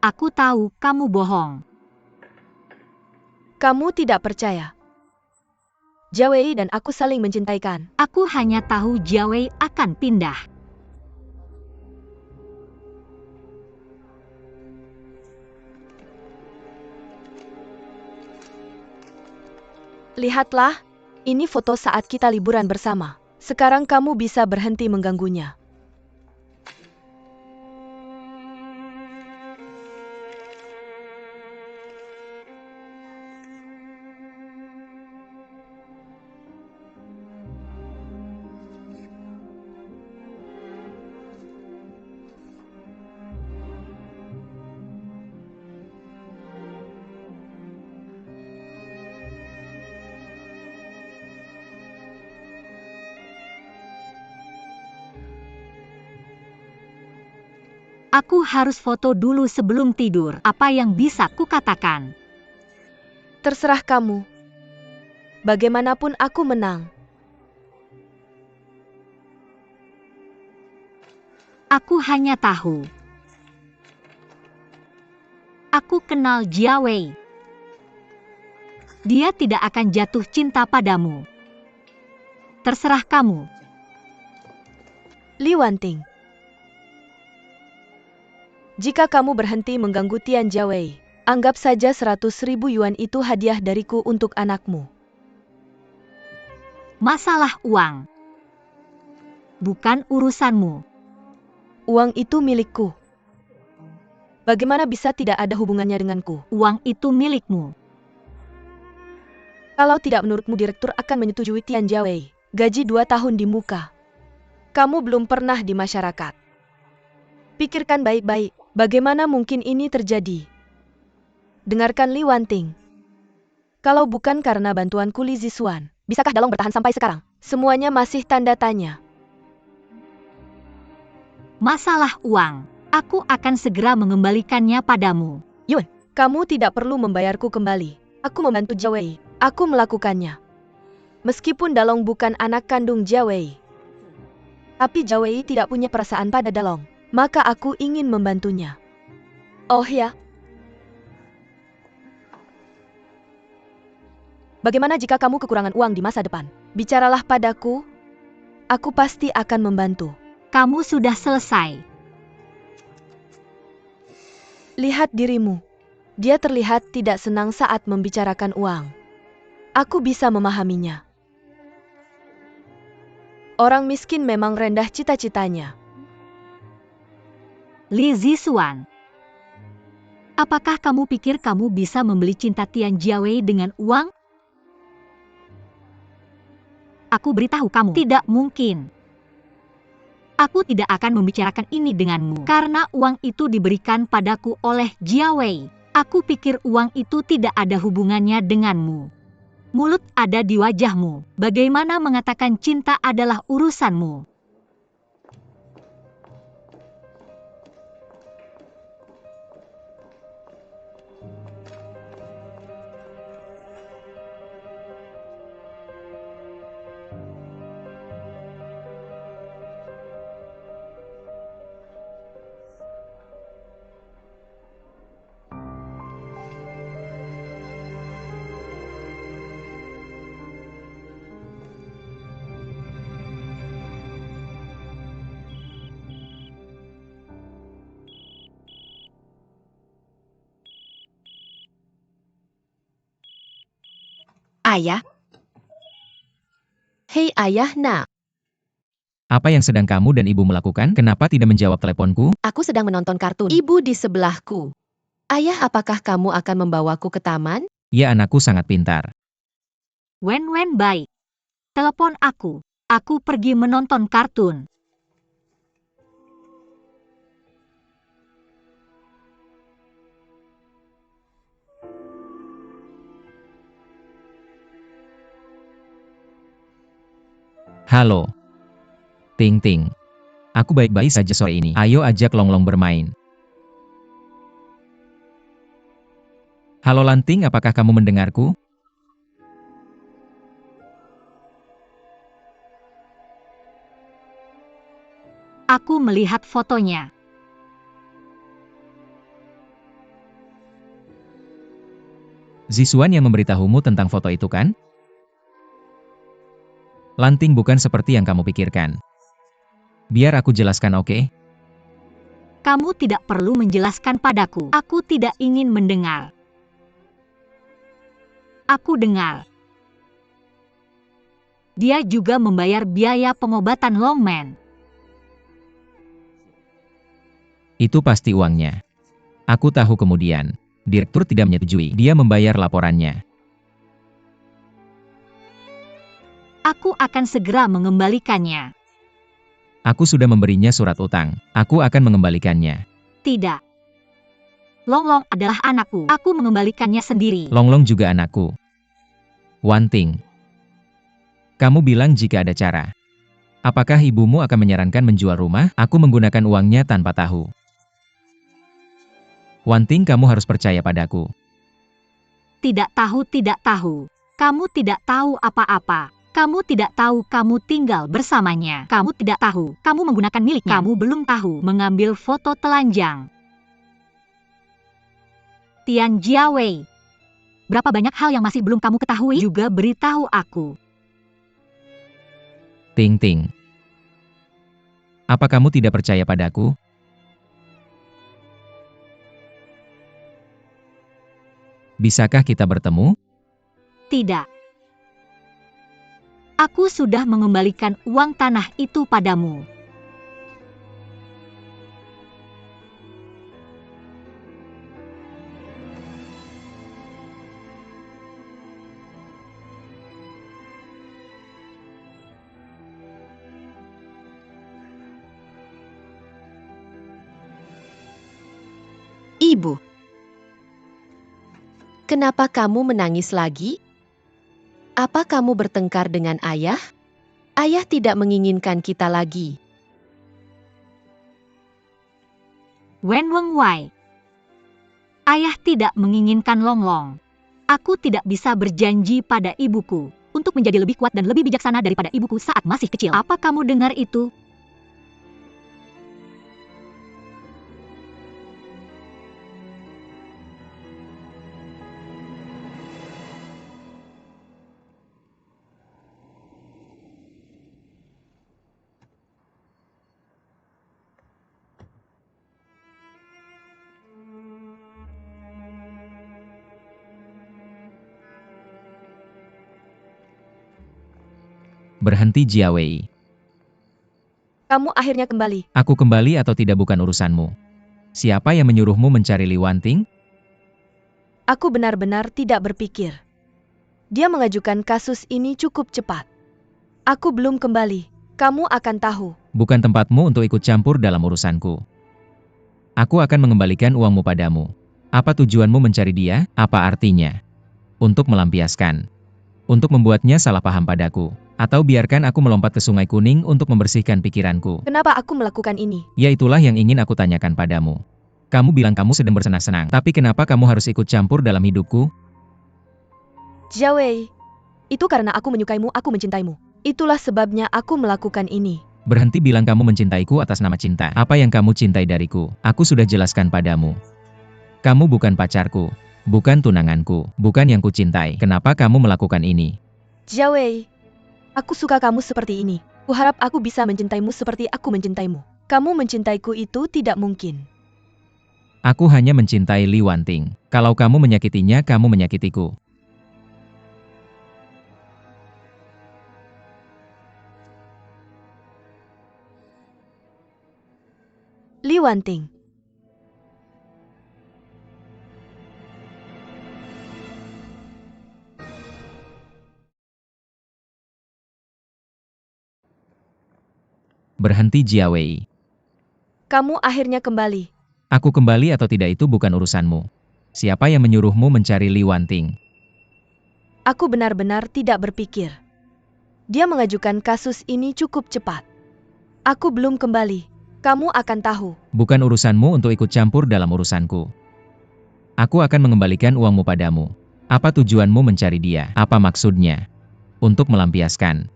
Aku tahu kamu bohong. Kamu tidak percaya. Jia Wei dan aku saling mencintaikan. Aku hanya tahu Jia Wei akan pindah. Lihatlah, ini foto saat kita liburan bersama. Sekarang kamu bisa berhenti mengganggunya. Aku harus foto dulu sebelum tidur. Apa yang bisa kukatakan? Terserah kamu. Bagaimanapun aku menang. Aku hanya tahu. Aku kenal Jia Wei. Dia tidak akan jatuh cinta padamu. Terserah kamu. Li Wanting. Jika kamu berhenti mengganggu Tian Jia Wei, anggap saja 100.000 yuan itu hadiah dariku untuk anakmu. Masalah uang. Bukan urusanmu. Uang itu milikku. Bagaimana bisa tidak ada hubungannya denganku? Uang itu milikmu. Kalau tidak menurutmu direktur akan menyetujui Tian Jia Wei, gaji 2 tahun di muka. Kamu belum pernah di masyarakat. Pikirkan baik-baik, bagaimana mungkin ini terjadi? Dengarkan Li Wanting. Kalau bukan karena bantuanku Li Zisuan, bisakah Dalong bertahan sampai sekarang? Semuanya masih tanda tanya. Masalah uang. Aku akan segera mengembalikannya padamu. Yun, kamu tidak perlu membayarku kembali. Aku membantu Jia Wei. Aku melakukannya. Meskipun Dalong bukan anak kandung Jia Wei. Tapi Jia Wei tidak punya perasaan pada Dalong. Maka aku ingin membantunya. Oh ya. Bagaimana jika kamu kekurangan uang di masa depan? Bicaralah padaku. Aku pasti akan membantu. Kamu sudah selesai. Lihat dirimu. Dia terlihat tidak senang saat membicarakan uang. Aku bisa memahaminya. Orang miskin memang rendah cita-citanya. Li Zisuan. Apakah kamu pikir kamu bisa membeli cinta Tian Jia Wei dengan uang? Aku beritahu kamu, tidak mungkin. Aku tidak akan membicarakan ini denganmu, karena uang itu diberikan padaku oleh Jia Wei. Aku pikir uang itu tidak ada hubungannya denganmu. Mulut ada di wajahmu. Bagaimana mengatakan cinta adalah urusanmu? Ayah? Hei ayah nak. Apa yang sedang kamu dan ibu melakukan? Kenapa tidak menjawab teleponku? Aku sedang menonton kartun. Ibu di sebelahku. Ayah, apakah kamu akan membawaku ke taman? Ya, anakku sangat pintar. Wen baik. Telepon aku. Aku pergi menonton kartun. Halo. Ting Ting. Aku baik-baik saja sore ini. Ayo ajak Longlong bermain. Halo Lanting, apakah kamu mendengarku? Aku melihat fotonya. Zisuan yang memberitahumu tentang foto itu kan? Lanting bukan seperti yang kamu pikirkan. Biar aku jelaskan, oke? Kamu tidak perlu menjelaskan padaku. Aku tidak ingin mendengar. Aku dengar. Dia juga membayar biaya pengobatan Longman. Itu pasti uangnya. Aku tahu kemudian. Direktur tidak menyetujui. Dia membayar laporannya. Aku akan segera mengembalikannya. Aku sudah memberinya surat utang. Aku akan mengembalikannya. Tidak. Longlong adalah anakku. Aku mengembalikannya sendiri. Longlong juga anakku. Wanting. Kamu bilang jika ada cara. Apakah ibumu akan menyarankan menjual rumah? Aku menggunakan uangnya tanpa tahu. Wanting, kamu harus percaya padaku. Tidak tahu, tidak tahu. Kamu tidak tahu apa-apa. Kamu tidak tahu kamu tinggal bersamanya. Kamu tidak tahu kamu menggunakan miliknya. Kamu belum tahu mengambil foto telanjang. Tian Jiawei. Berapa banyak hal yang masih belum kamu ketahui? Juga beritahu aku. Ting Ting. Apa kamu tidak percaya padaku? Bisakah kita bertemu? Tidak. Aku sudah mengembalikan uang tanah itu padamu. Ibu, kenapa kamu menangis lagi? Apa kamu bertengkar dengan ayah? Ayah tidak menginginkan kita lagi. Wen Wengwai. Ayah tidak menginginkan Longlong. Aku tidak bisa berjanji pada ibuku untuk menjadi lebih kuat dan lebih bijaksana daripada ibuku saat masih kecil. Apa kamu dengar itu? Berhenti, Jiawei. Kamu akhirnya kembali. Aku kembali atau tidak bukan urusanmu. Siapa yang menyuruhmu mencari Li Wanting? Aku benar-benar tidak berpikir. Dia mengajukan kasus ini cukup cepat. Aku belum kembali. Kamu akan tahu. Bukan tempatmu untuk ikut campur dalam urusanku. Aku akan mengembalikan uangmu padamu. Apa tujuanmu mencari dia? Apa artinya? Untuk melampiaskan. Untuk membuatnya salah paham padaku. Atau biarkan aku melompat ke Sungai Kuning untuk membersihkan pikiranku. Kenapa aku melakukan ini? Ya, itulah yang ingin aku tanyakan padamu. Kamu bilang kamu sedang bersenang-senang. Tapi kenapa kamu harus ikut campur dalam hidupku? Jiawei, itu karena aku menyukaimu, aku mencintaimu. Itulah sebabnya aku melakukan ini. Berhenti bilang kamu mencintaiku atas nama cinta. Apa yang kamu cintai dariku? Aku sudah jelaskan padamu. Kamu bukan pacarku, bukan tunanganku, bukan yang kucintai. Kenapa kamu melakukan ini? Jiawei, aku suka kamu seperti ini. Kuharap aku bisa mencintaimu seperti aku mencintaimu. Kamu mencintaiku itu tidak mungkin. Aku hanya mencintai Li Wanting. Kalau kamu menyakitinya, kamu menyakitiku. Li Wanting. Berhenti, Jiawei. Kamu akhirnya kembali. Aku kembali atau tidak itu bukan urusanmu. Siapa yang menyuruhmu mencari Li Wanting? Aku benar-benar tidak berpikir. Dia mengajukan kasus ini cukup cepat. Aku belum kembali. Kamu akan tahu. Bukan urusanmu untuk ikut campur dalam urusanku. Aku akan mengembalikan uangmu padamu. Apa tujuanmu mencari dia? Apa maksudnya? Untuk melampiaskan.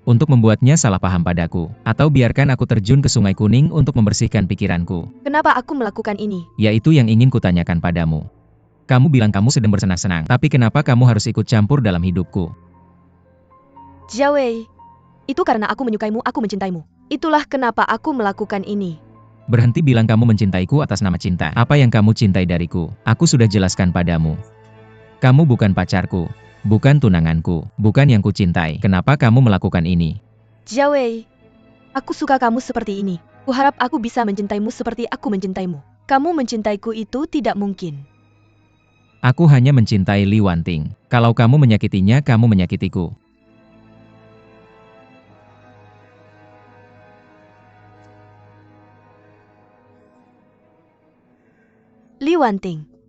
Untuk membuatnya salah paham padaku. Atau biarkan aku terjun ke Sungai Kuning untuk membersihkan pikiranku. Kenapa aku melakukan ini? Yaitu yang ingin kutanyakan padamu. Kamu bilang kamu sedang bersenang-senang, tapi kenapa kamu harus ikut campur dalam hidupku? Jiawei, itu karena aku menyukaimu, aku mencintaimu. Itulah kenapa aku melakukan ini. Berhenti bilang kamu mencintaiku atas nama cinta. Apa yang kamu cintai dariku? Aku sudah jelaskan padamu. Kamu bukan pacarku, bukan tunanganku, bukan yang kucintai. Kenapa kamu melakukan ini? Jiawei, aku suka kamu seperti ini. Kuharap aku bisa mencintaimu seperti aku mencintaimu. Kamu mencintaiku itu tidak mungkin. Aku hanya mencintai Li Wanting. Kalau kamu menyakitinya, kamu menyakitiku. Li Wanting.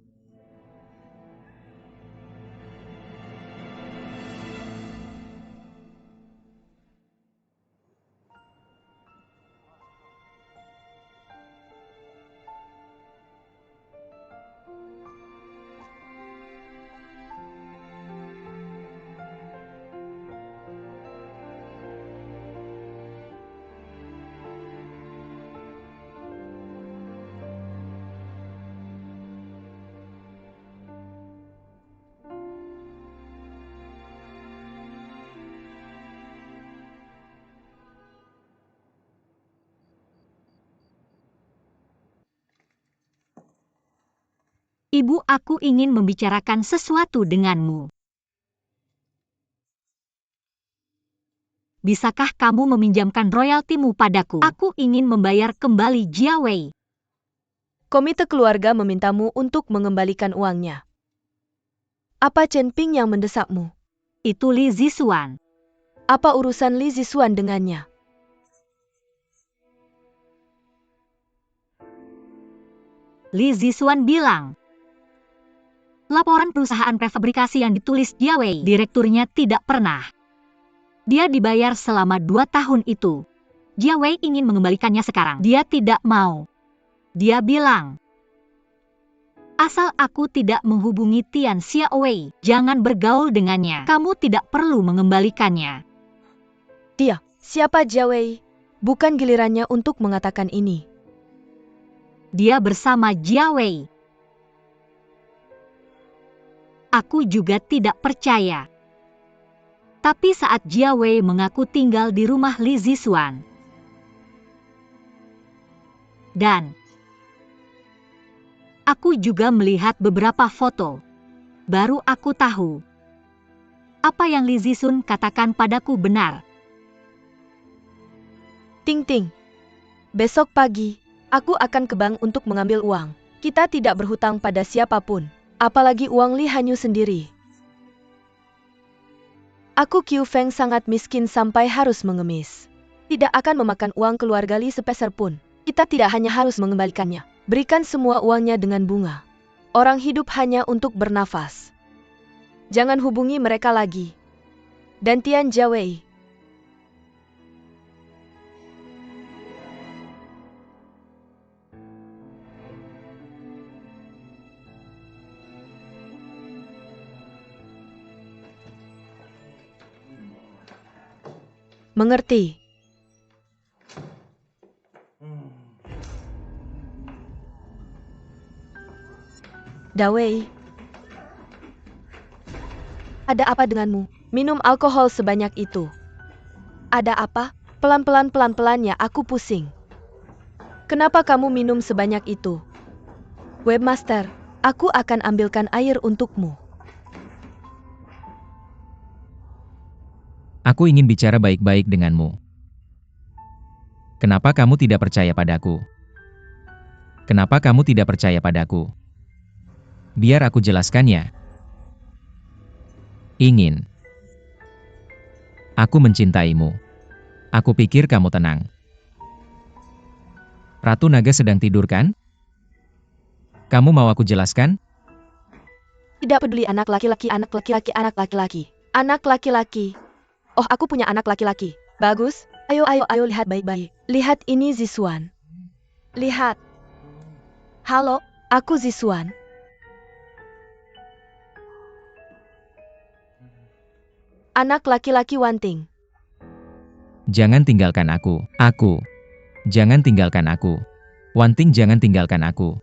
Ibu, aku ingin membicarakan sesuatu denganmu. Bisakah kamu meminjamkan royaltimu padaku? Aku ingin membayar kembali Jiawei. Komite keluarga memintamu untuk mengembalikan uangnya. Apa Chen Ping yang mendesakmu? Itu Li Zixuan. Apa urusan Li Zixuan dengannya? Li Zixuan bilang, laporan perusahaan prefabrikasi yang ditulis Jiawei, direkturnya tidak pernah. Dia dibayar selama 2 tahun itu. Jiawei ingin mengembalikannya sekarang. Dia tidak mau. Dia bilang, asal aku tidak menghubungi Tian Xiaowei, jangan bergaul dengannya. Kamu tidak perlu mengembalikannya. Dia, siapa Jiawei? Bukan gilirannya untuk mengatakan ini. Dia bersama Jiawei. Aku juga tidak percaya. Tapi saat Jiawei mengaku tinggal di rumah Li Zixuan, dan aku juga melihat beberapa foto, baru aku tahu apa yang Li Zixuan katakan padaku benar. Ting Ting, besok pagi, aku akan ke bank untuk mengambil uang. Kita tidak berhutang pada siapapun, apalagi uang Li Hanyu sendiri. Aku Qiu Feng sangat miskin sampai harus mengemis. Tidak akan memakan uang keluarga Li sepeser pun. Kita tidak hanya harus mengembalikannya, berikan semua uangnya dengan bunga. Orang hidup hanya untuk bernafas. Jangan hubungi mereka lagi. Dan Tian Jiawei. Mengerti. Dawei. Ada apa denganmu? Minum alkohol sebanyak itu. Ada apa? Pelan-pelan ya aku pusing. Kenapa kamu minum sebanyak itu? Webmaster, aku akan ambilkan air untukmu. Aku ingin bicara baik-baik denganmu. Kenapa kamu tidak percaya padaku? Kenapa kamu tidak percaya padaku? Biar aku jelaskannya. Ingin. Aku mencintaimu. Aku pikir kamu tenang. Ratu Naga sedang tidur kan? Kamu mau aku jelaskan? Tidak peduli anak laki-laki, anak laki-laki, anak laki-laki. Anak laki-laki. Oh, aku punya anak laki-laki. Bagus. Ayo lihat baik-baik. Lihat ini Zixuan. Lihat. Halo, aku Zixuan. Anak laki-laki Wanting. Jangan tinggalkan aku. Jangan tinggalkan aku. Wanting, jangan tinggalkan aku.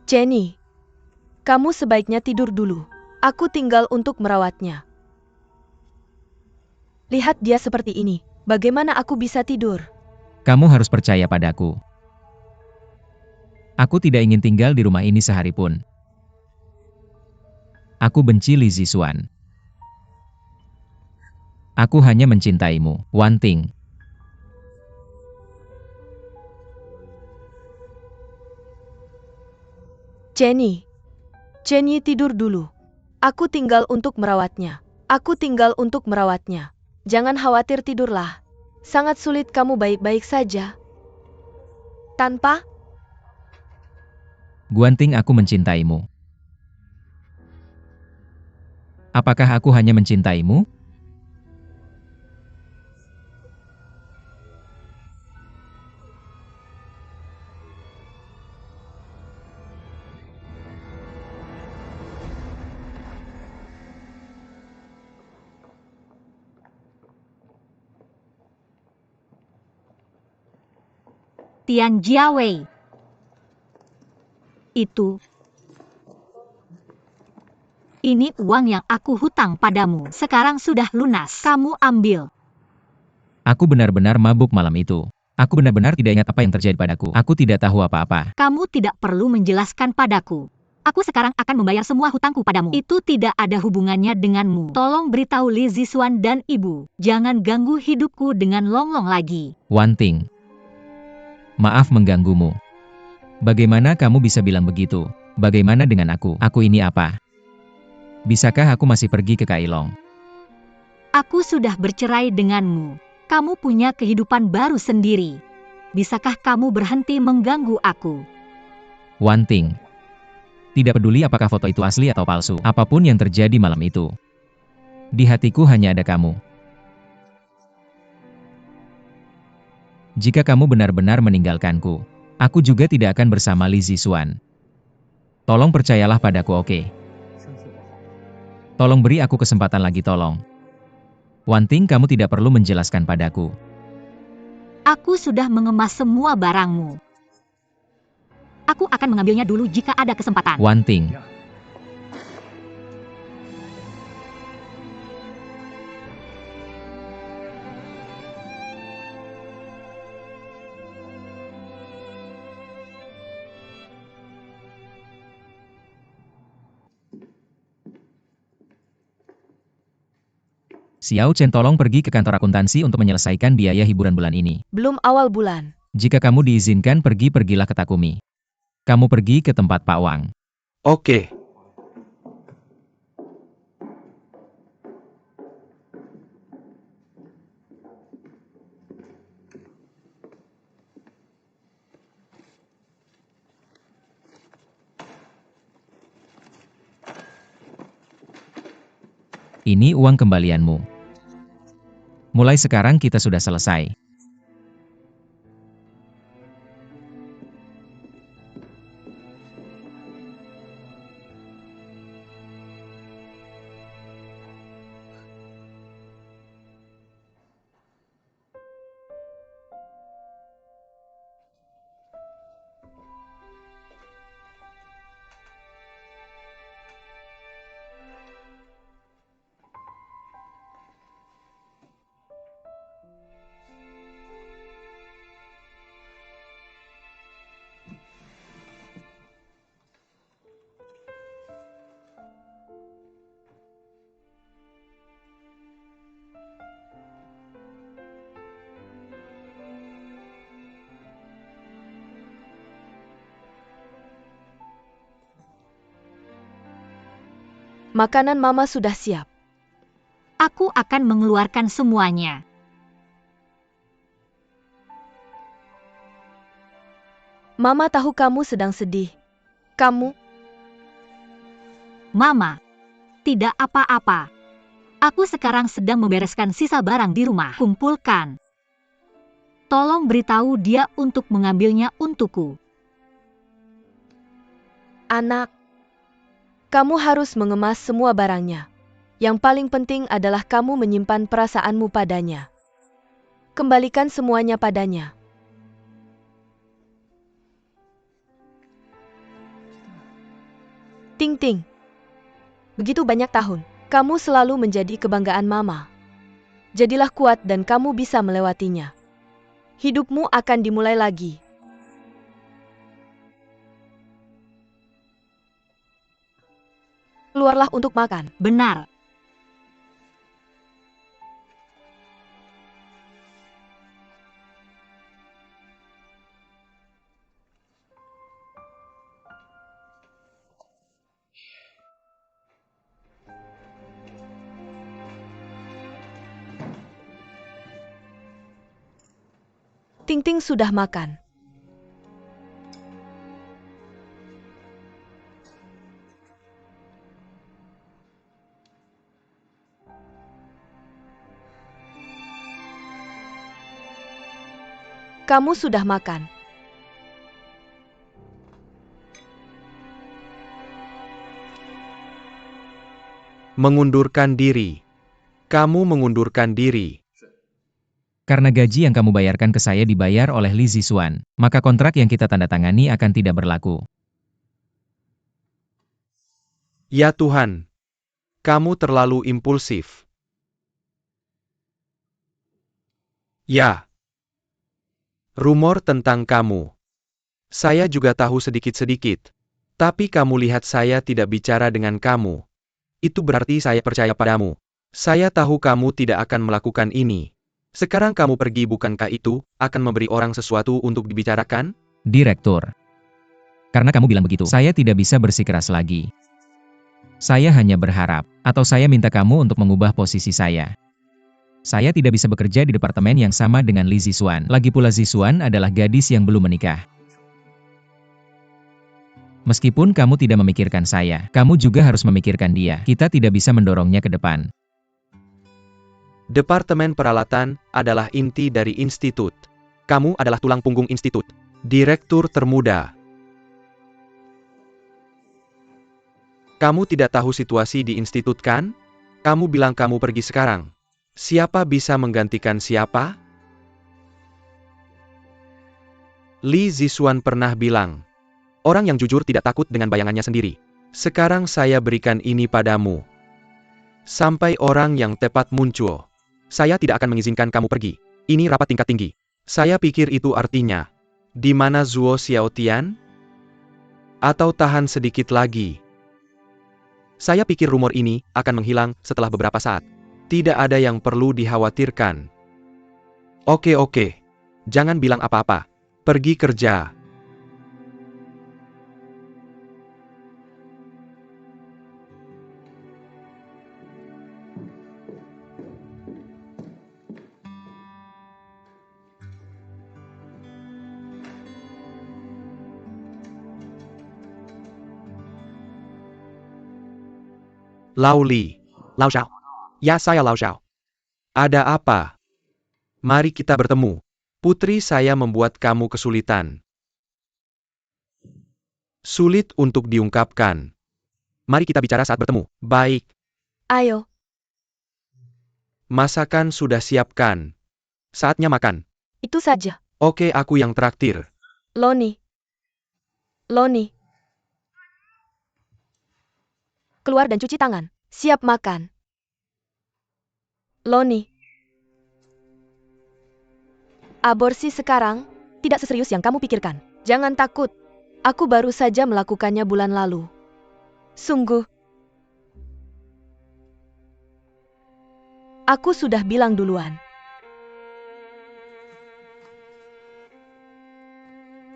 Jenny, kamu sebaiknya tidur dulu. Aku tinggal untuk merawatnya. Lihat dia seperti ini. Bagaimana aku bisa tidur? Kamu harus percaya padaku. Aku tidak ingin tinggal di rumah ini sehari pun. Aku benci Li Zixuan. Aku hanya mencintaimu, Wan Ting. Jenny. Jenny tidur dulu. Aku tinggal untuk merawatnya. Aku tinggal untuk merawatnya. Jangan khawatir, tidurlah. Sangat sulit kamu baik-baik saja. Tanpa? Guanting, aku mencintaimu. Apakah aku hanya mencintaimu? Tian Jiawei. Ini uang yang aku hutang padamu. Sekarang sudah lunas. Kamu ambil. Aku benar-benar mabuk malam itu. Aku benar-benar tidak ingat apa yang terjadi padaku. Aku tidak tahu apa-apa. Kamu tidak perlu menjelaskan padaku. Aku sekarang akan membayar semua hutangku padamu. Itu tidak ada hubungannya denganmu. Tolong beritahu Li Zixuan dan ibu. Jangan ganggu hidupku dengan Longlong lagi. Wan Ting. Maaf mengganggumu. Bagaimana kamu bisa bilang begitu? Bagaimana dengan aku? Aku ini apa? Bisakah aku masih pergi ke Kailong? Aku sudah bercerai denganmu. Kamu punya kehidupan baru sendiri. Bisakah kamu berhenti mengganggu aku? Wan Ting. Tidak peduli apakah foto itu asli atau palsu. Apapun yang terjadi malam itu. Di hatiku hanya ada kamu. Jika kamu benar-benar meninggalkanku, aku juga tidak akan bersama Li Zixuan. Tolong percayalah padaku, oke? Tolong beri aku kesempatan lagi, tolong. Wan Ting, kamu tidak perlu menjelaskan padaku. Aku sudah mengemas semua barangmu. Aku akan mengambilnya dulu jika ada kesempatan. Wan Ting. Xiao Chen, tolong pergi ke kantor akuntansi untuk menyelesaikan biaya hiburan bulan ini. Belum awal bulan. Jika kamu diizinkan pergi, pergilah ke Takumi. Kamu pergi ke tempat Pak Wang. Oke. Ini uang kembalianmu. Mulai sekarang kita sudah selesai. Makanan Mama sudah siap. Aku akan mengeluarkan semuanya. Mama tahu kamu sedang sedih. Kamu? Mama, tidak apa-apa. Aku sekarang sedang membereskan sisa barang di rumah. Kumpulkan. Tolong beritahu dia untuk mengambilnya untukku. Anak, kamu harus mengemas semua barangnya. Yang paling penting adalah kamu menyimpan perasaanmu padanya. Kembalikan semuanya padanya. Ting Ting. Begitu banyak tahun, kamu selalu menjadi kebanggaan Mama. Jadilah kuat dan kamu bisa melewatinya. Hidupmu akan dimulai lagi. Keluarlah untuk makan. Benar. Ting Ting sudah makan. Kamu sudah makan. Mengundurkan diri. Kamu mengundurkan diri. Karena gaji yang kamu bayarkan ke saya dibayar oleh Li Zixuan, maka kontrak yang kita tanda tangani akan tidak berlaku. Ya Tuhan, kamu terlalu impulsif. Ya. Rumor tentang kamu. Saya juga tahu sedikit-sedikit. Tapi kamu lihat saya tidak bicara dengan kamu. Itu berarti saya percaya padamu. Saya tahu kamu tidak akan melakukan ini. Sekarang kamu pergi, bukankah itu akan memberi orang sesuatu untuk dibicarakan? Direktur. Karena kamu bilang begitu, saya tidak bisa bersikeras lagi. Saya hanya berharap, atau saya minta kamu untuk mengubah posisi saya. Saya tidak bisa bekerja di departemen yang sama dengan Li Zixuan. Lagi pula Zixuan adalah gadis yang belum menikah. Meskipun kamu tidak memikirkan saya, kamu juga harus memikirkan dia. Kita tidak bisa mendorongnya ke depan. Departemen peralatan adalah inti dari institut. Kamu adalah tulang punggung institut. Direktur termuda. Kamu tidak tahu situasi di institut kan? Kamu bilang kamu pergi sekarang. Siapa bisa menggantikan siapa? Li Zixuan pernah bilang, orang yang jujur tidak takut dengan bayangannya sendiri. Sekarang saya berikan ini padamu. Sampai orang yang tepat muncul. Saya tidak akan mengizinkan kamu pergi. Ini rapat tingkat tinggi. Saya pikir itu artinya, di mana Zuo Xiaotian? Atau tahan sedikit lagi. Saya pikir rumor ini akan menghilang setelah beberapa saat. Tidak ada yang perlu dikhawatirkan. Oke. Jangan bilang apa-apa. Pergi kerja. Lao Li. Lao Xiao. Ya, saya Lao Xiao. Ada apa? Mari kita bertemu. Putri saya membuat kamu kesulitan. Sulit untuk diungkapkan. Mari kita bicara saat bertemu. Baik. Ayo. Masakan sudah siapkan. Saatnya makan. Itu saja. Oke, aku yang traktir. Loni. Keluar dan cuci tangan. Siap makan. Loni. Aborsi sekarang tidak seserius yang kamu pikirkan. Jangan takut. Aku baru saja melakukannya bulan lalu. Sungguh. Aku sudah bilang duluan.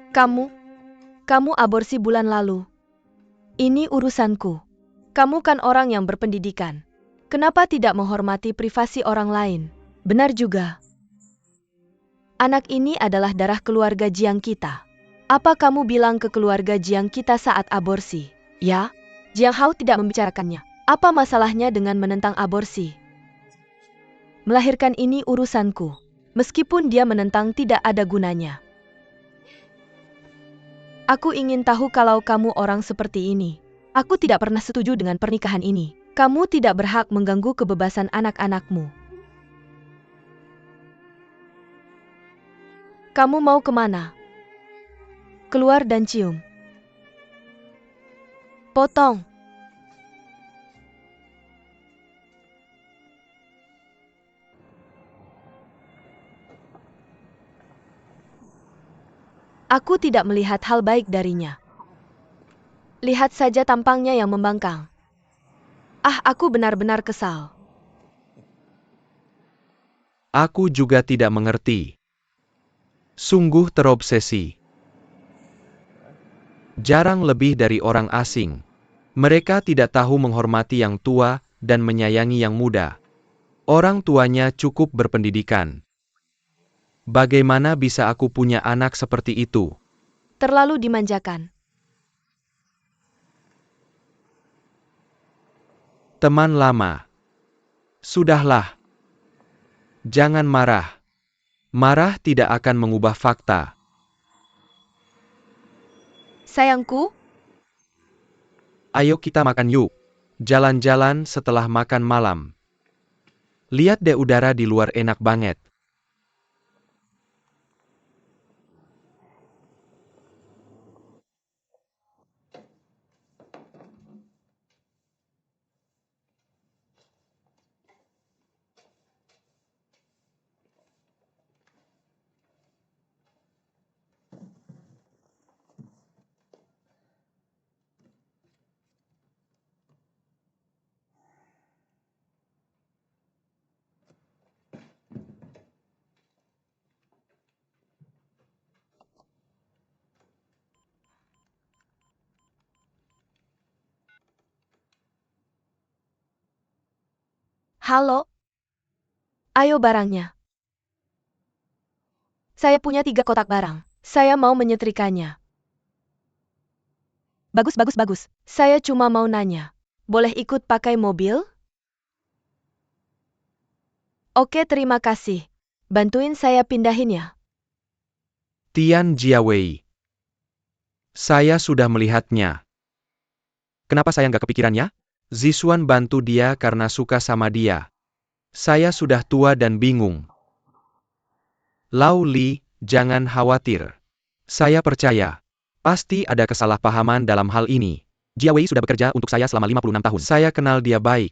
Kamu aborsi bulan lalu. Ini urusanku. Kamu kan orang yang berpendidikan. Kenapa tidak menghormati privasi orang lain? Benar juga. Anak ini adalah darah keluarga Jiang kita. Apa kamu bilang ke keluarga Jiang kita saat aborsi? Ya, Jiang Hao tidak membicarakannya. Apa masalahnya dengan menentang aborsi? Melahirkan ini urusanku. Meskipun dia menentang tidak ada gunanya. Aku ingin tahu kalau kamu orang seperti ini. Aku tidak pernah setuju dengan pernikahan ini. Kamu tidak berhak mengganggu kebebasan anak-anakmu. Kamu mau kemana? Keluar dan cium. Potong. Aku tidak melihat hal baik darinya. Lihat saja tampangnya yang membangkang. Aku benar-benar kesal. Aku juga tidak mengerti. Sungguh terobsesi. Jarang lebih dari orang asing. Mereka tidak tahu menghormati yang tua dan menyayangi yang muda. Orang tuanya cukup berpendidikan. Bagaimana bisa aku punya anak seperti itu? Terlalu dimanjakan. Teman lama. Sudahlah. Jangan marah. Marah tidak akan mengubah fakta. Sayangku, Ayo kita makan yuk. Jalan-jalan setelah makan malam. Lihat deh udara di luar enak banget. halo. Ayo barangnya. Saya punya 3 kotak barang. Saya mau menyetrikanya. Bagus. Saya cuma mau nanya. Boleh ikut pakai mobil? Oke, terima kasih. Bantuin saya pindahin ya. Tian Jiawei. Saya sudah melihatnya. Kenapa saya nggak kepikirannya? Zisuan bantu dia karena suka sama dia. Saya sudah tua dan bingung. Lau Li, jangan khawatir. Saya percaya. Pasti ada kesalahpahaman dalam hal ini. Jiawei sudah bekerja untuk saya selama 56 tahun. Saya kenal dia baik.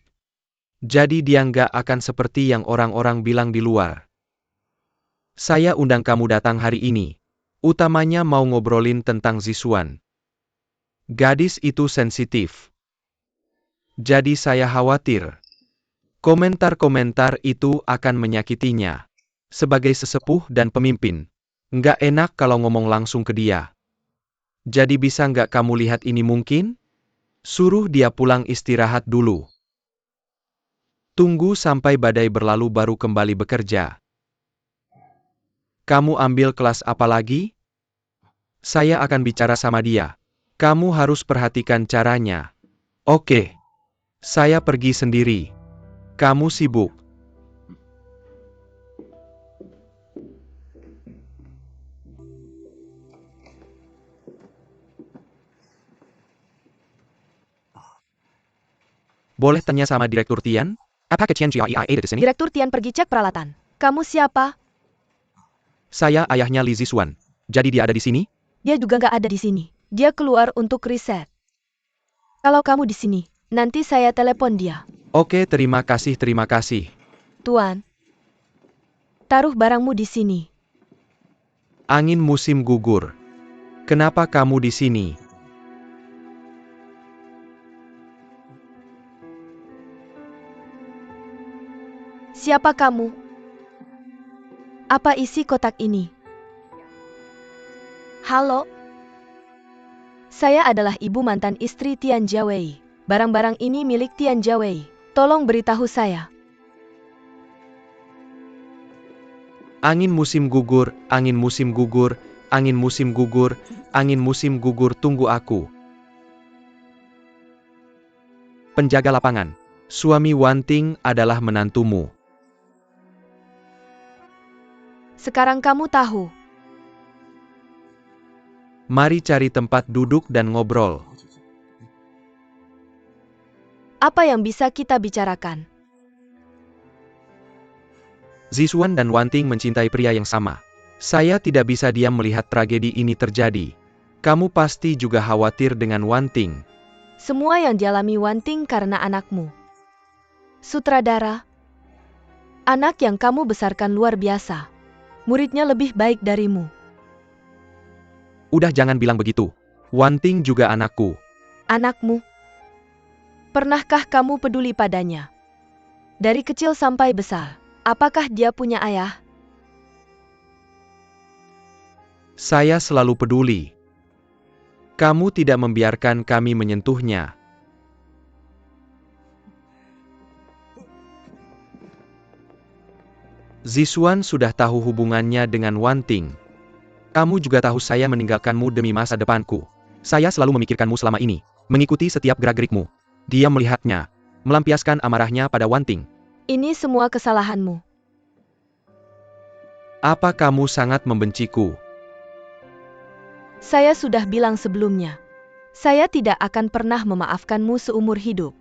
Jadi dia nggak akan seperti yang orang-orang bilang di luar. Saya undang kamu datang hari ini. Utamanya mau ngobrolin tentang Zisuan. Gadis itu sensitif. Jadi saya khawatir. Komentar-komentar itu akan menyakitinya. Sebagai sesepuh dan pemimpin, nggak enak kalau ngomong langsung ke dia. Jadi bisa nggak kamu lihat ini mungkin? Suruh dia pulang istirahat dulu. Tunggu sampai badai berlalu baru kembali bekerja. Kamu ambil kelas apa lagi? Saya akan bicara sama dia. Kamu harus perhatikan caranya. Oke. Saya pergi sendiri. Kamu sibuk. Boleh tanya sama Direktur Tian? Apakah Tian Jiaia ada di sini? Direktur Tian pergi cek peralatan. Kamu siapa? Saya ayahnya Li Zisuan. Jadi dia ada di sini? Dia juga nggak ada di sini. Dia keluar untuk riset. Kalau kamu di sini, nanti saya telepon dia. Oke, terima kasih. Tuan, taruh barangmu di sini. Angin musim gugur. Kenapa kamu di sini? Siapa kamu? Apa isi kotak ini? Halo? Saya adalah ibu mantan istri Tian Jiawei. Barang-barang ini milik Tian Jiawei. Tolong beritahu saya. Angin musim gugur, tunggu aku. Penjaga lapangan. Suami Wanting adalah menantumu. Sekarang kamu tahu. Mari cari tempat duduk dan ngobrol. Apa yang bisa kita bicarakan? Zisuan dan Wanting mencintai pria yang sama. Saya tidak bisa diam melihat tragedi ini terjadi. Kamu pasti juga khawatir dengan Wanting. Semua yang dialami Wanting karena anakmu. Sutradara. Anak yang kamu besarkan luar biasa. Muridnya lebih baik darimu. Udah jangan bilang begitu. Wanting juga anakku. Anakmu? Pernahkah kamu peduli padanya? Dari kecil sampai besar, apakah dia punya ayah? Saya selalu peduli. Kamu tidak membiarkan kami menyentuhnya. Ziswan sudah tahu hubungannya dengan Wanting. Kamu juga tahu saya meninggalkanmu demi masa depanku. Saya selalu memikirkanmu selama ini, mengikuti setiap gerak-gerikmu. Dia melihatnya, melampiaskan amarahnya pada Wanting. Ini semua kesalahanmu. Apa kamu sangat membenciku? Saya sudah bilang sebelumnya. Saya tidak akan pernah memaafkanmu seumur hidup.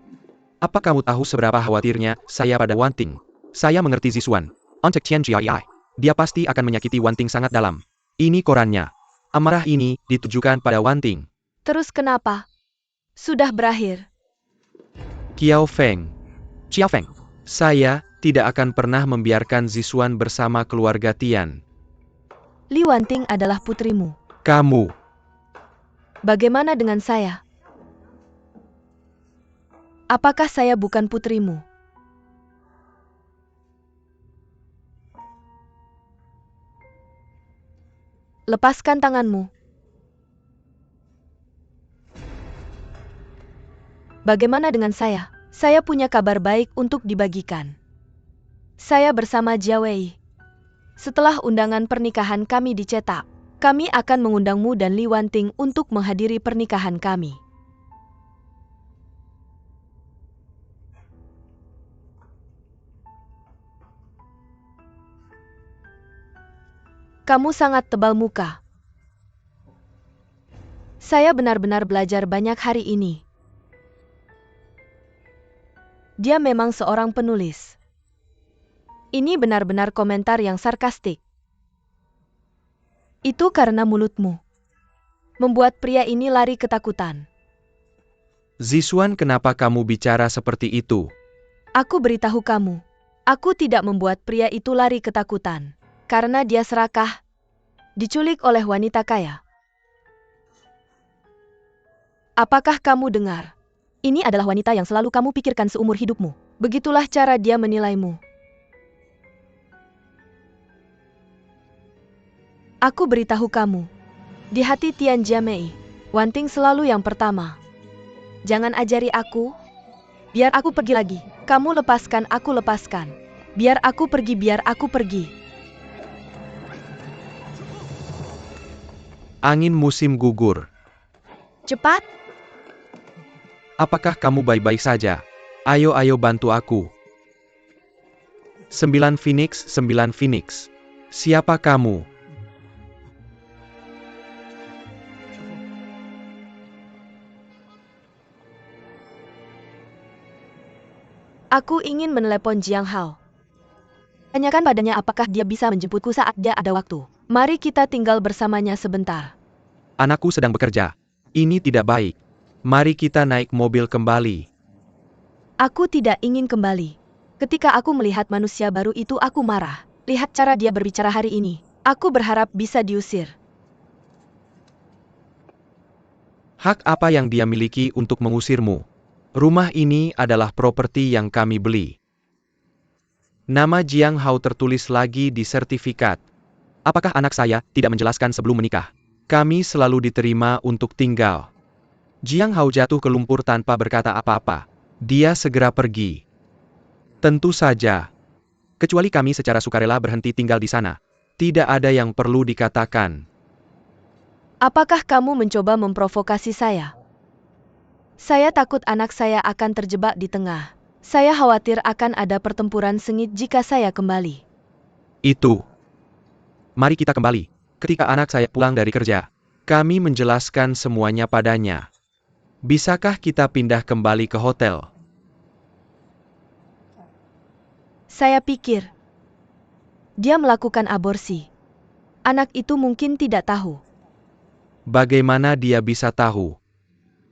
Apa kamu tahu seberapa khawatirnya saya pada Wanting? Saya mengerti Ziswan. Oncek Qian Jiai. Dia pasti akan menyakiti Wanting sangat dalam. Ini korannya. Amarah ini ditujukan pada Wanting. Terus kenapa? Sudah berakhir. Qiao Feng. Saya tidak akan pernah membiarkan Ziswan bersama keluarga Tian. Li Wanting adalah putrimu. Kamu. Bagaimana dengan saya? Apakah saya bukan putrimu? Lepaskan tanganmu. Bagaimana dengan saya? Saya punya kabar baik untuk dibagikan. Saya bersama Jia Wei. Setelah undangan pernikahan kami dicetak, kami akan mengundangmu dan Li Wanting untuk menghadiri pernikahan kami. Kamu sangat tebal muka. Saya benar-benar belajar banyak hari ini. Dia memang seorang penulis. Ini benar-benar komentar yang sarkastik. Itu karena mulutmu. Membuat pria ini lari ketakutan. Ziswan, kenapa kamu bicara seperti itu? Aku beritahu kamu. Aku tidak membuat pria itu lari ketakutan. Karena dia serakah. Diculik oleh wanita kaya. Apakah kamu dengar? Ini adalah wanita yang selalu kamu pikirkan seumur hidupmu. Begitulah cara dia menilaimu. Aku beritahu kamu. Di hati Tian Jiamei, Wanting selalu yang pertama. Jangan ajari aku. Biar aku pergi lagi. Kamu lepaskan, aku lepaskan. Biar aku pergi, biar aku pergi. Angin musim gugur. Cepat. Apakah kamu baik-baik saja? Ayo bantu aku. 9 Phoenix. Siapa kamu? Aku ingin menelepon Jiang Hao. Tanyakan padanya apakah dia bisa menjemputku saat dia ada waktu. Mari kita tinggal bersamanya sebentar. Anakku sedang bekerja. Ini tidak baik. Mari kita naik mobil kembali. Aku tidak ingin kembali. Ketika aku melihat manusia baru itu aku marah. Lihat cara dia berbicara hari ini. Aku berharap bisa diusir. Hak apa yang dia miliki untuk mengusirmu? Rumah ini adalah properti yang kami beli. Nama Jiang Hao tertulis lagi di sertifikat. Apakah anak saya tidak menjelaskan sebelum menikah? Kami selalu diterima untuk tinggal. Jiang Hao jatuh ke lumpur tanpa berkata apa-apa. Dia segera pergi. Tentu saja. Kecuali kami secara sukarela berhenti tinggal di sana. Tidak ada yang perlu dikatakan. Apakah kamu mencoba memprovokasi saya? Saya takut anak saya akan terjebak di tengah. Saya khawatir akan ada pertempuran sengit jika saya kembali. Itu. Mari kita kembali. Ketika anak saya pulang dari kerja, kami menjelaskan semuanya padanya. Bisakah kita pindah kembali ke hotel? Saya pikir dia melakukan aborsi. Anak itu mungkin tidak tahu. Bagaimana dia bisa tahu?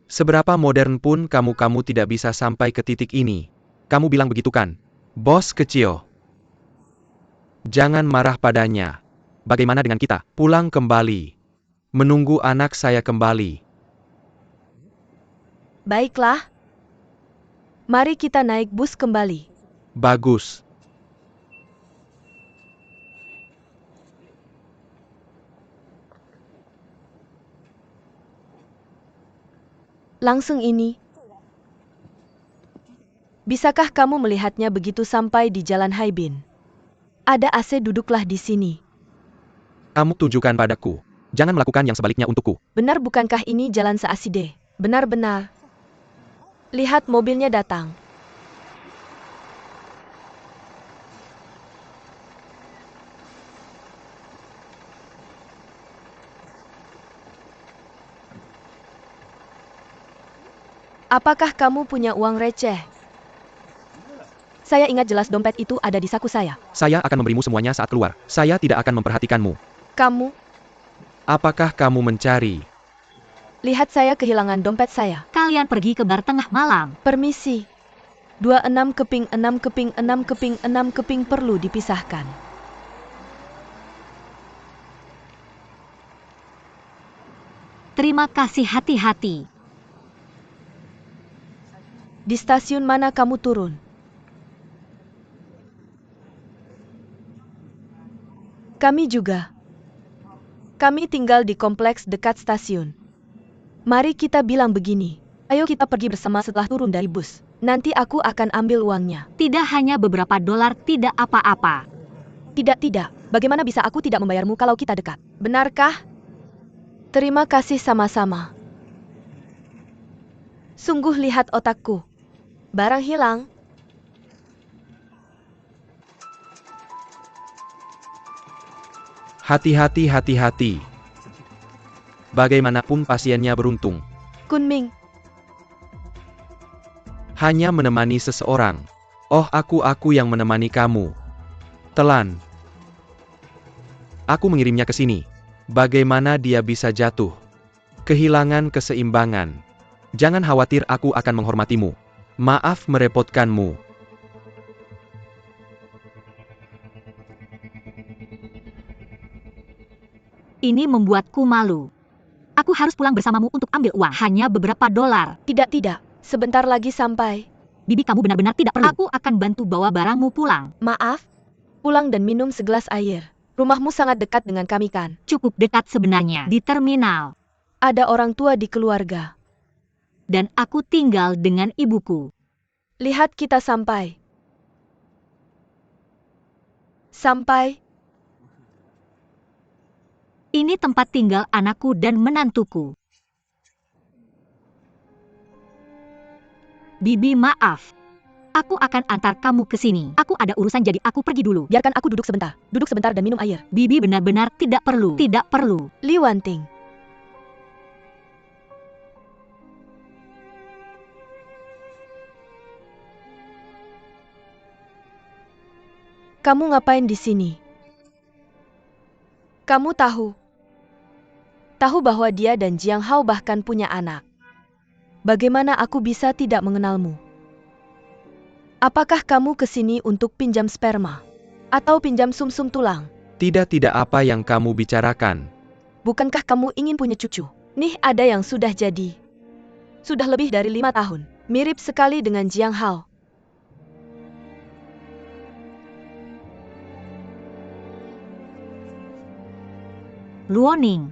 Seberapa modern pun kamu tidak bisa sampai ke titik ini. Kamu bilang begitu kan? Bos kecil. Jangan marah padanya. Bagaimana dengan kita? Pulang kembali. menunggu anak saya kembali. Baiklah. Mari kita naik bus kembali. Bagus. Langsung ini. Bisakah kamu melihatnya begitu sampai di Jalan Haibin? Ada AC, duduklah di sini. Kamu tujukan padaku. Jangan melakukan yang sebaliknya untukku. Benar bukankah ini Jalan Saaside? Benar-benar. Lihat mobilnya datang. Apakah kamu punya uang receh? Saya ingat jelas dompet itu ada di saku saya. Saya akan memberimu semuanya saat keluar. Saya tidak akan memperhatikanmu. Kamu, Apakah kamu mencari? lihat saya kehilangan dompet saya. Kalian pergi ke bar tengah malam. Permisi. 26 keping 6 keping 6 keping 6 keping perlu dipisahkan. Terima kasih, hati-hati. Di stasiun mana kamu turun? Kami juga. Kami tinggal di kompleks dekat stasiun. Mari kita bilang begini. Ayo kita pergi bersama setelah turun dari bus. Nanti aku akan ambil uangnya. Tidak hanya beberapa dolar, tidak apa-apa. Tidak. Bagaimana bisa aku tidak membayarmu kalau kita dekat? Benarkah? Terima kasih sama-sama. Sungguh lihat otakku. Barang hilang. Hati-hati, hati-hati. Bagaimanapun pasiennya beruntung. Kunming. Hanya menemani seseorang. Oh, aku yang menemani kamu. Telan. Aku mengirimnya ke sini. Bagaimana dia bisa jatuh? Kehilangan keseimbangan. Jangan khawatir, aku akan menghormatimu. Maaf merepotkanmu. Ini membuatku malu. Aku harus pulang bersamamu untuk ambil uang. Hanya beberapa dolar. Tidak. Sebentar lagi sampai. Bibi, kamu benar-benar tidak perlu. Aku akan bantu bawa barangmu pulang. Maaf. Pulang dan minum segelas air. Rumahmu sangat dekat dengan kami kan? Cukup dekat sebenarnya. Di terminal. Ada orang tua di keluarga. Dan aku tinggal dengan ibuku. Lihat kita sampai. Sampai. Ini tempat tinggal anakku dan menantuku. Bibi, maaf. Aku akan antar kamu ke sini. Aku ada urusan, jadi aku pergi dulu. Biarkan aku duduk sebentar. Duduk sebentar dan minum air. Bibi, benar-benar tidak perlu. Tidak perlu. Li Wanting. Kamu ngapain di sini? Kamu tahu bahwa dia dan Jiang Hao bahkan punya anak. Bagaimana aku bisa tidak mengenalmu? Apakah kamu ke sini untuk pinjam sperma? Atau pinjam sumsum tulang? Tidak apa yang kamu bicarakan. Bukankah kamu ingin punya cucu? Nih ada yang sudah jadi. Sudah lebih dari 5 tahun. Mirip sekali dengan Jiang Hao. Luoning,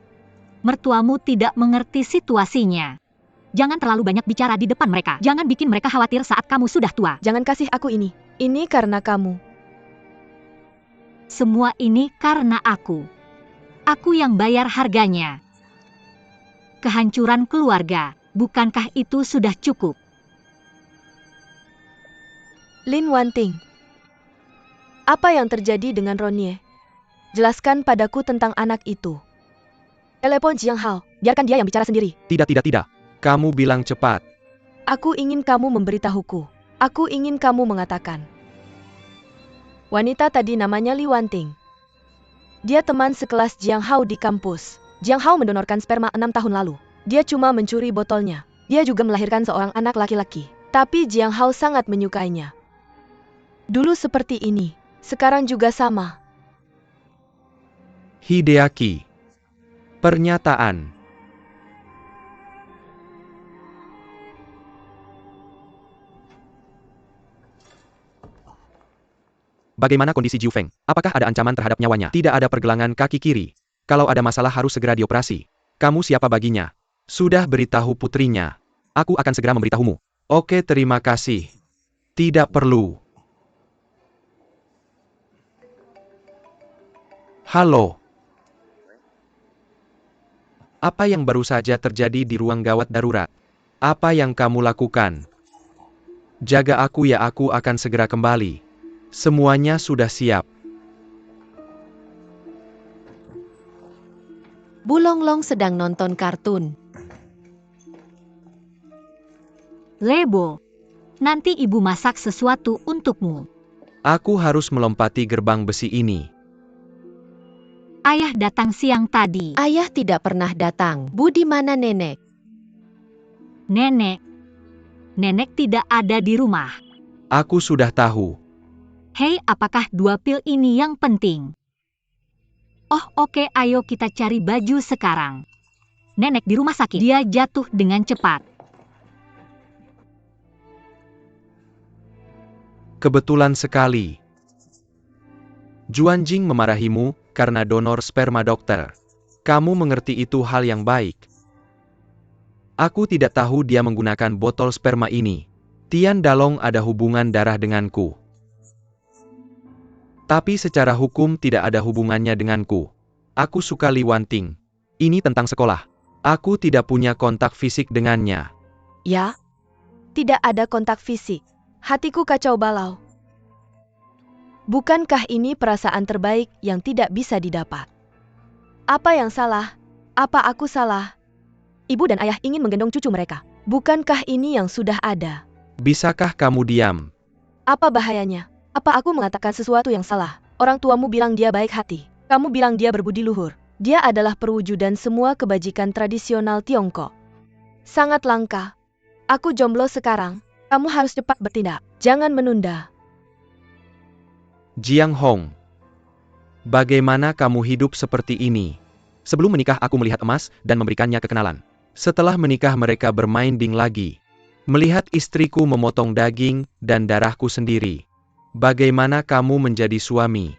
mertuamu tidak mengerti situasinya. Jangan terlalu banyak bicara di depan mereka. Jangan bikin mereka khawatir saat kamu sudah tua. Jangan kasih aku ini. Ini karena kamu. Semua ini karena aku. Aku yang bayar harganya. Kehancuran keluarga, bukankah itu sudah cukup? Lin Wanting. Apa yang terjadi dengan Ronnie? Jelaskan padaku tentang anak itu. Telepon Jiang Hao, biarkan dia yang bicara sendiri. Tidak. Kamu bilang cepat. Aku ingin kamu memberitahuku. Aku ingin kamu mengatakan. Wanita tadi namanya Li Wanting. Dia teman sekelas Jiang Hao di kampus. Jiang Hao mendonorkan sperma 6 tahun lalu. Dia cuma mencuri botolnya. Dia juga melahirkan seorang anak laki-laki. Tapi Jiang Hao sangat menyukainya. Dulu seperti ini, sekarang juga sama. Hideaki. Pernyataan. Bagaimana kondisi Jiu Feng? Apakah ada ancaman terhadap nyawanya? Tidak ada pergelangan kaki kiri. Kalau ada masalah harus segera dioperasi. Kamu siapa baginya? Sudah beritahu putrinya. Aku akan segera memberitahumu. Oke, terima kasih. Tidak perlu. Halo. Apa yang baru saja terjadi di ruang gawat darurat? Apa yang kamu lakukan? Jaga aku ya, aku akan segera kembali. Semuanya sudah siap. Bulonglong sedang nonton kartun. Lebo, nanti ibu masak sesuatu untukmu. Aku harus melompati gerbang besi ini. Ayah datang siang tadi. Ayah tidak pernah datang. Bu, di mana nenek? Nenek tidak ada di rumah. Aku sudah tahu. Hei, apakah 2 pil ini yang penting? Oh, oke, ayo kita cari baju sekarang. Nenek di rumah sakit. Dia jatuh dengan cepat. Kebetulan sekali. Juanjing memarahimu karena donor sperma, dokter. Kamu mengerti itu hal yang baik. Aku tidak tahu dia menggunakan botol sperma ini. Tian Dalong ada hubungan darah denganku. Tapi secara hukum tidak ada hubungannya denganku. Aku suka Li Wanting. Ini tentang sekolah. Aku tidak punya kontak fisik dengannya. Ya? Tidak ada kontak fisik. Hatiku kacau balau. Bukankah ini perasaan terbaik yang tidak bisa didapat? Apa yang salah? Apa aku salah? Ibu dan ayah ingin menggendong cucu mereka. Bukankah ini yang sudah ada? Bisakah kamu diam? Apa bahayanya? Apa aku mengatakan sesuatu yang salah? Orang tuamu bilang dia baik hati. Kamu bilang dia berbudi luhur. Dia adalah perwujudan semua kebajikan tradisional Tiongkok. Sangat langka. Aku jomblo sekarang. Kamu harus cepat bertindak. Jangan menunda. Jiang Hong. Bagaimana kamu hidup seperti ini? Sebelum menikah aku melihat emas dan memberikannya kekenalan. Setelah menikah mereka bermain ding lagi. Melihat istriku memotong daging dan darahku sendiri. Bagaimana kamu menjadi suami?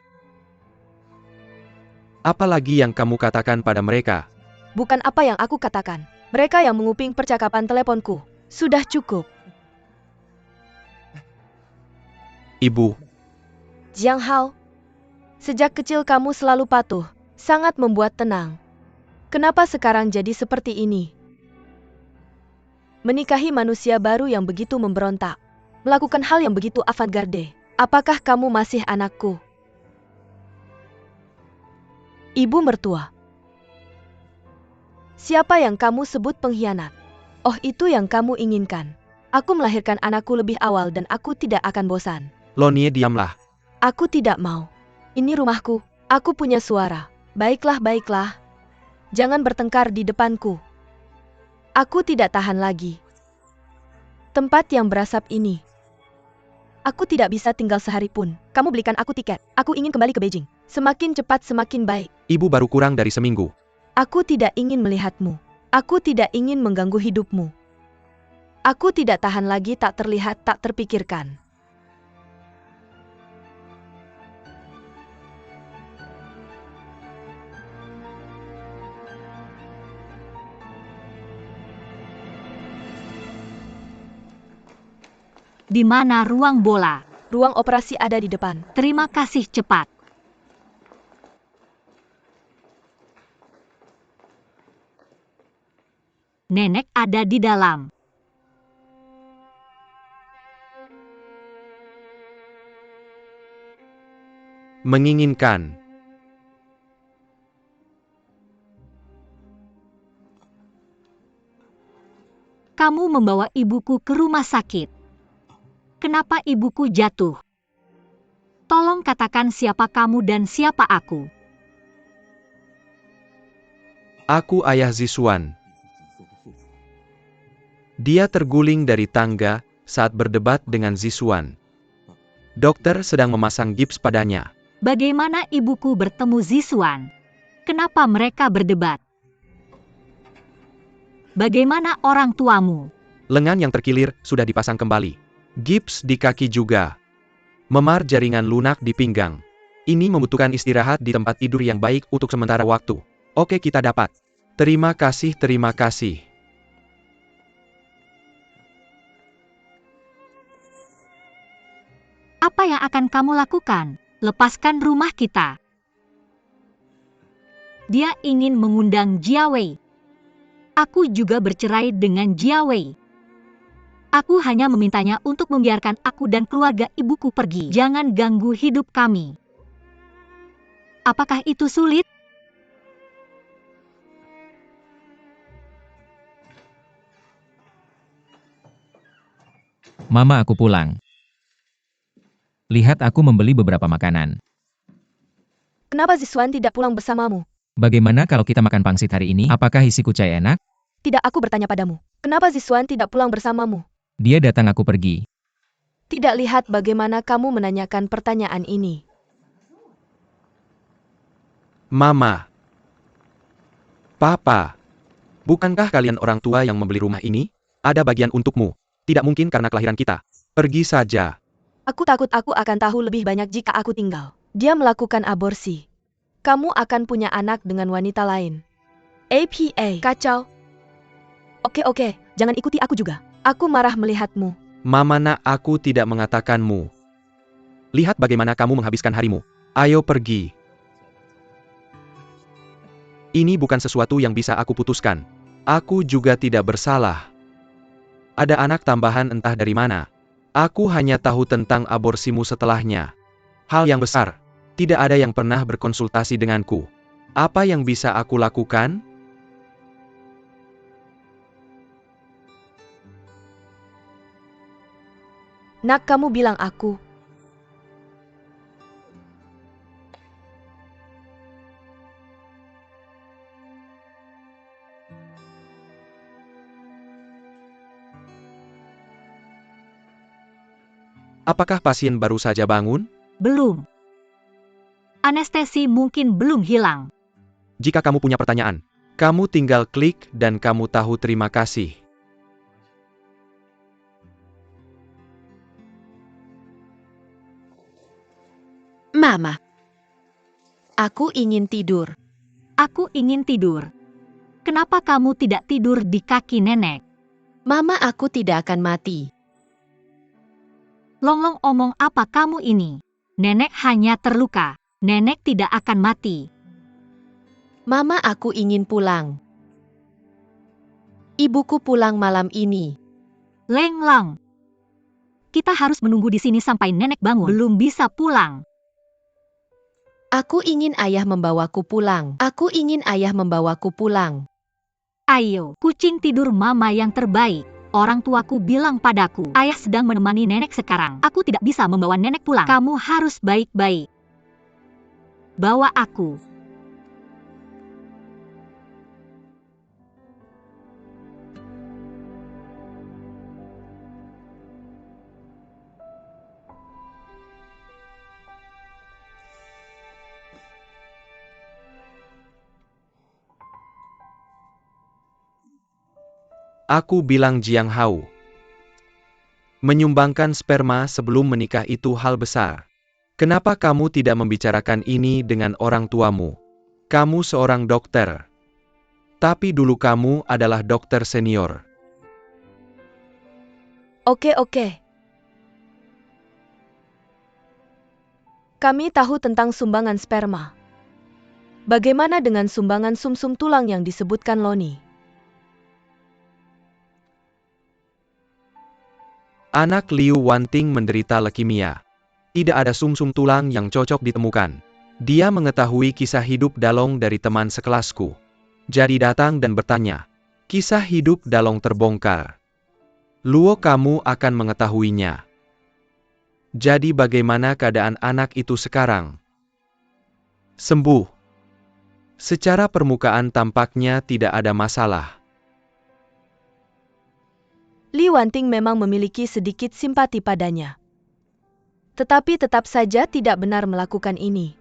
Apalagi yang kamu katakan pada mereka? Bukan apa yang aku katakan. Mereka yang menguping percakapan teleponku. Sudah cukup. Ibu. Jiang Hao. Sejak kecil kamu selalu patuh. Sangat membuat tenang. Kenapa sekarang jadi seperti ini? Menikahi manusia baru yang begitu memberontak. Melakukan hal yang begitu avant-garde. Apakah kamu masih anakku? Ibu mertua. Siapa yang kamu sebut pengkhianat? Oh, itu yang kamu inginkan. Aku melahirkan anakku lebih awal dan aku tidak akan bosan. Lonie, diamlah. Aku tidak mau. Ini rumahku. Aku punya suara. Baiklah, baiklah. Jangan bertengkar di depanku. Aku tidak tahan lagi. Tempat yang berasap ini. Aku tidak bisa tinggal sehari pun. Kamu belikan aku tiket. Aku ingin kembali ke Beijing. Semakin cepat semakin baik. Ibu baru kurang dari seminggu. Aku tidak ingin melihatmu. Aku tidak ingin mengganggu hidupmu. Aku tidak tahan lagi tak terlihat, tak terpikirkan. Di mana ruang bola? Ruang operasi ada di depan. Terima kasih, cepat. Nenek ada di dalam. Menginginkan. Kamu membawa ibuku ke rumah sakit. Kenapa ibuku jatuh? Tolong katakan siapa kamu dan siapa aku. Aku ayah Zisuan. Dia terguling dari tangga saat berdebat dengan Zisuan. Dokter sedang memasang gips padanya. Bagaimana ibuku bertemu Zisuan? Kenapa mereka berdebat? Bagaimana orang tuamu? Lengan yang terkilir sudah dipasang kembali. Gips di kaki juga. Memar jaringan lunak di pinggang. Ini membutuhkan istirahat di tempat tidur yang baik untuk sementara waktu. Oke, kita dapat. Terima kasih, terima kasih. Apa yang akan kamu lakukan? Lepaskan rumah kita. Dia ingin mengundang Jia Wei. Aku juga bercerai dengan Jia Wei. Aku hanya memintanya untuk membiarkan aku dan keluarga ibuku pergi. Jangan ganggu hidup kami. Apakah itu sulit? Mama, aku pulang. Lihat, aku membeli beberapa makanan. Kenapa Ziswan tidak pulang bersamamu? Bagaimana kalau kita makan pangsit hari ini? Apakah isi kucai enak? Tidak, aku bertanya padamu. Kenapa Ziswan tidak pulang bersamamu? Dia datang, aku pergi. Tidak lihat bagaimana kamu menanyakan pertanyaan ini. Mama. Papa. Bukankah kalian orang tua yang membeli rumah ini? Ada bagian untukmu. Tidak mungkin karena kelahiran kita. Pergi saja. Aku takut aku akan tahu lebih banyak jika aku tinggal. Dia melakukan aborsi. Kamu akan punya anak dengan wanita lain. APA, kacau. Oke, jangan ikuti aku juga. Aku marah melihatmu. Mama, nak, aku tidak mengatakanmu. Lihat bagaimana kamu menghabiskan harimu. Ayo pergi. Ini bukan sesuatu yang bisa aku putuskan. Aku juga tidak bersalah. Ada anak tambahan entah dari mana. Aku hanya tahu tentang aborsimu setelahnya. Hal yang besar. Tidak ada yang pernah berkonsultasi denganku. Apa yang bisa aku lakukan? Nak, kamu bilang aku. Apakah pasien baru saja bangun? Belum. Anestesi mungkin belum hilang. Jika kamu punya pertanyaan, kamu tinggal klik dan kamu tahu. Terima kasih. Mama. Aku ingin tidur. Aku ingin tidur. Kenapa kamu tidak tidur di kaki nenek? Mama, aku tidak akan mati. Longlong, omong apa kamu ini? Nenek hanya terluka. Nenek tidak akan mati. Mama, aku ingin pulang. Ibuku pulang malam ini. Leng Lang. Kita harus menunggu di sini sampai nenek bangun. Belum bisa pulang. Aku ingin ayah membawaku pulang. Aku ingin ayah membawaku pulang. Ayo, kucing tidur mama yang terbaik. Orang tuaku bilang padaku, ayah sedang menemani nenek sekarang. Aku tidak bisa membawa nenek pulang. Kamu harus baik-baik. Bawa aku. Aku bilang Jiang Hao. Menyumbangkan sperma sebelum menikah itu hal besar. Kenapa kamu tidak membicarakan ini dengan orang tuamu? Kamu seorang dokter. Tapi dulu kamu adalah dokter senior. Oke. Kami tahu tentang sumbangan sperma. Bagaimana dengan sumbangan sumsum tulang yang disebutkan Loni? Anak Liu Wanting menderita leukemia. Tidak ada sumsum tulang yang cocok ditemukan. Dia mengetahui kisah hidup Dalong dari teman sekelasku. Jadi datang dan bertanya. Kisah hidup Dalong terbongkar. Luo, kamu akan mengetahuinya. Jadi bagaimana keadaan anak itu sekarang? Sembuh. Secara permukaan tampaknya tidak ada masalah. Li Wanting memang memiliki sedikit simpati padanya. Tetapi tetap saja tidak benar melakukan ini.